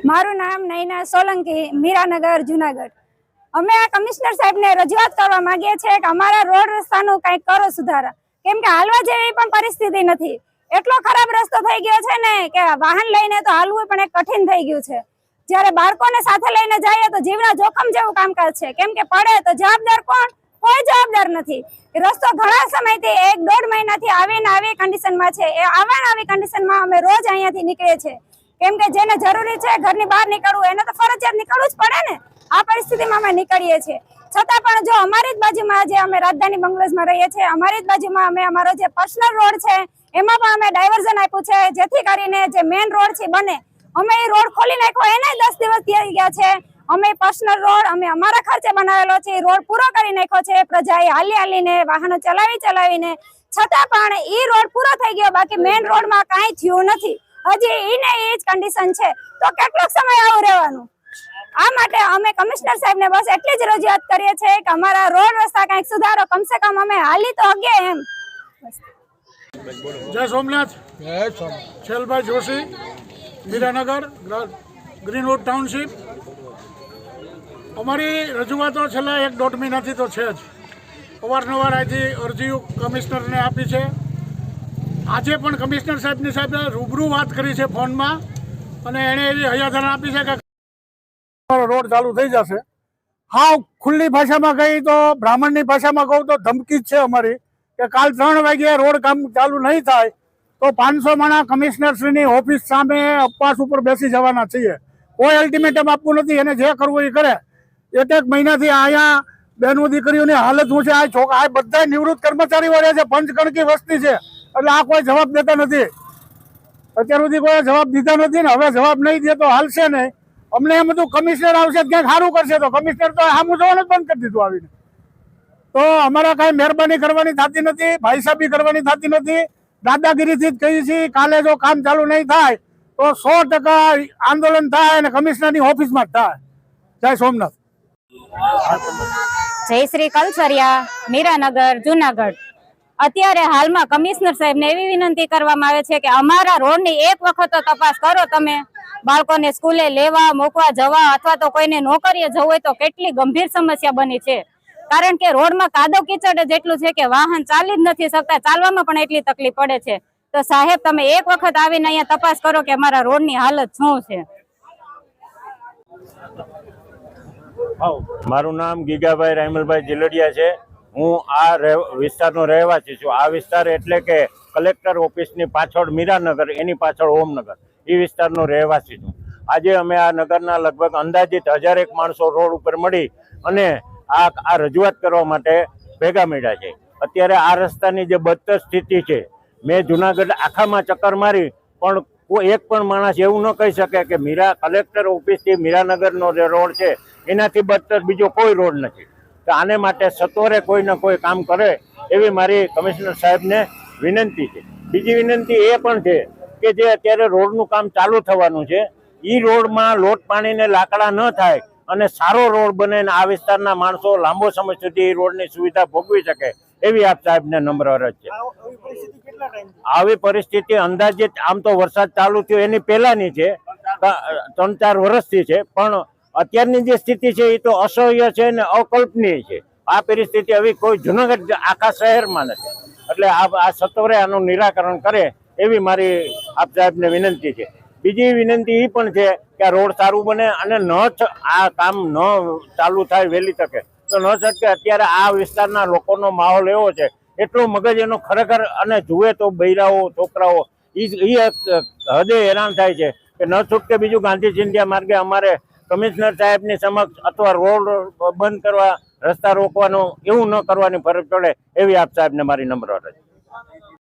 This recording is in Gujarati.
મારું નામ નૈના સોલંકી, મીરાનગર, જુનાગઢ। અમે આ કમિશનર સાહેબને રજૂઆત કરવા માંગીએ છીએ કે અમારા રોડ રસ્તાનું કંઈક કરો સુધારા, કેમ કે હાલવા જેવી પણ પરિસ્થિતિ નથી। એટલો ખરાબ રસ્તો થઈ ગયો છે ને કે વાહન લઈને તો હાલવું પણ એક કઠિન થઈ ગયું છે। જ્યારે બાળકોને સાથે લઈને જઈએ તો જીવના જોખમ જેવું કામકાજ છે, કેમ કે પડે તો જવાબદાર કોણ? કોઈ જવાબદાર નથી। રસ્તો ઘણા સમયથી 1-1.5 મહિનાથી આવી કન્ડિશનમાં છે। એ આવી કન્ડિશનમાં અમે રોજ અહીંયાથી નીકળીએ છીએ, કેમ કે જેને જરૂરી છે ઘરની બહાર નીકળવું એને તો ફરજિયાત નીકળવું જ પડે ને। આ પરિસ્થિતિમાં અમે નીકળીએ છીએ, છતાં પણ જો અમારી જ બાજુમાં જે અમે રાજધાની બંગલોઝમાં રહીએ છીએ, અમારી જ બાજુમાં અમે અમારો જે પર્સનલ રોડ છે એમાં પણ અમે ડાયવર્ઝન આપ્યું છે, જેથી કરીને જે મેઇન રોડ છે બને। અમે એ રોડ ખોલી નાખ્યો, એને 10 દિવસ થઈ ગયા છે। અમે પર્સનલ રોડ અમે અમારા ખર્ચે બનાવેલો છે, રોડ પૂરો કરી નાખ્યો છે પ્રજાએ હાલીને, વાહનો ચલાવીને, છતાં પણ એ રોડ પૂરો થઈ ગયો, બાકી મેઇન રોડમાં કાંઈ થયું નથી। હજી ઈને એ જ કન્ડિશન છે, તો કેટલોક સમય આવું રહેવાનું? આ માટે અમે કમિશનર સાહેબને બસ એટલી જ રજૂઆત કરીએ છીએ કે અમારા રોડ રસ્તા કંઈક સુધારો, કમસે કમ અમે હાલી તો હગે એમ। જય સોમનાથ। Chhelbhai Joshi, Miranagar, Greenwood township. અમારી રજૂઆતો છેલ્લા 1-1.5 મહિનાથી તો છે જ। અવારનવાર અહીંથી અરજીઓ કમિશનરને આપી છે। આજે પણ કમિશનર સાહેબે રૂબરૂ વાત કરી છે ફોનમાં, અને એણે એવી હૈયાધારણ આપી છે કે રોડ ચાલુ થઈ જશે। હા, ખુલ્લી ભાષામાં કહી તો, બ્રાહ્મણની ભાષામાં કહું તો ધમકી જ છે અમારી કે કાલ 3 વાગ્યે રોડ કામ ચાલુ નહીં થાય તો 500 માણા કમિશનરશ્રીની ઓફિસ સામે ઉપવાસ ઉપર બેસી જવાના છીએ। કોઈ અલ્ટિમેટમ આપવું નથી, એને જે કરવું એ કરે। 1 મહિનાથી અહીંયા બહેનો દીકરીઓની હાલત શું છે? આ બધા નિવૃત્ત કર્મચારીઓ રહે છે, પંચકણકી વસ્તી છે, એટલે આ કોઈ જવાબ દેતા નથી। અત્યાર સુધી કોઈ જવાબ દીધા નથી ને હવે જવાબ નહીં દે તો હાલશે નહીં। અમને એમ હતું કમિશનર આવશે ક્યાંક સારું કરશે, તો કમિશનર તો સામું જોવાનું જ બંધ કરી દીધું આવીને। તો અમારા કાંઈ મહેરબાની કરવાની થતી નથી, ભાઈસાબી કરવાની થતી નથી, દાદાગીરીથી જ કહીએ છીએ। કાલે જો કામ ચાલુ નહીં થાય તો 100% આંદોલન થાય અને કમિશનરની ઓફિસમાં જ થાય। જય સોમનાથ। જય શ્રી કલસરિયા, મીરાનગર, જુનાગઢ। અત્યારે હાલમાં કમિશનર સાહેબને એવી વિનંતી કરવામાં આવે છે કે અમારા રોડની એક વખત તો તપાસ કરો તમે। બાળકોને સ્કૂલે લેવા મૂકવા જવા અથવા તો કોઈને નોકરીએ જવું હોય તો કેટલી ગંભીર સમસ્યા બની છે, કારણ કે રોડમાં કાદવ કીચડ જેટલું છે કે વાહન ચાલી જ નથી શકતા, ચાલવામાં પણ એટલી તકલીફ પડે છે। તો સાહેબ તમે એક વખત આવીને અહીંયા તપાસ કરો કે અમારા રોડની હાલત શું છે। મારું નામ ગીગાભાઈ રાયમલભાઈ જીલડિયા છે। હું આ વિસ્તારનો રહેવાસી છું। આ વિસ્તાર એટલે કે કલેક્ટર ઓફિસની પાછળ મીરાનગર, એની પાછળ ઓમનગર, એ વિસ્તારનો રહેવાસી છું। આજે અમે આ નગરના લગભગ અંદાજિત 1000 માણસો રોડ ઉપર મળી અને આ રજૂઆત કરવા માટે ભેગા મળ્યા છે। અત્યારે આ રસ્તાની જે બદતર સ્થિતિ છે, મેં જુનાગઢ આખામાં ચક્કર મારી પણ એક પણ માણસ એવું ન કહી શકે કે કલેક્ટર ઓફિસથી મીરાનગરનો જે રોડ છે એનાથી બદતર બીજો કોઈ રોડ નથી। તો આને માટે સત્વરે કોઈ ને કોઈ કામ કરે એવી મારી કમિશનર સાહેબને વિનંતી છે। બીજી વિનંતી એ પણ છે કે જે અત્યારે રોડનું કામ ચાલુ થવાનું છે, એ રોડમાં લોટ પાણીને લાકડા ન થાય અને સારો રોડ બને ને આ વિસ્તારના માણસો લાંબો સમય સુધી એ રોડની સુવિધા ભોગવી શકે એવી આપ સાહેબને નમ્ર અરજ છે। આવી પરિસ્થિતિ અંદાજિત આમ તો વરસાદ ચાલુ થયો એની પહેલાની છે, 3-4 વર્ષથી છે, પણ અત્યારની જે સ્થિતિ છે એ તો અસહ્ય છે ને અકલ્પનીય છે। આ પરિસ્થિતિ હવે કોઈ જુનાગઢ આખા શહેરમાં નથી, એટલે આ સત્વરે આનું નિરાકરણ કરે એવી મારી આપ સાહેબને વિનંતી છે। બીજી વિનંતી એ પણ છે કે આ રોડ સારું બને અને આ કામ ન ચાલુ થાય વહેલી તકે તો ન છટકે। અત્યારે આ વિસ્તારના લોકોનો માહોલ એવો છે, એટલો મગજ એનો ખરેખર, અને જુએ તો બૈરાઓ છોકરાઓ એ હદે હેરાન થાય છે કે ન છૂટકે બીજું ગાંધી ચિંધ્યા માર્ગે અમારે કમિશનર સાહેબની સમક્ષ અથવા રોડ બંધ કરવા, રસ્તા રોકવાનો એવું ન કરવાની ફરજ પડે એવી આપ સાહેબને મારી નમ્ર અરજ છે।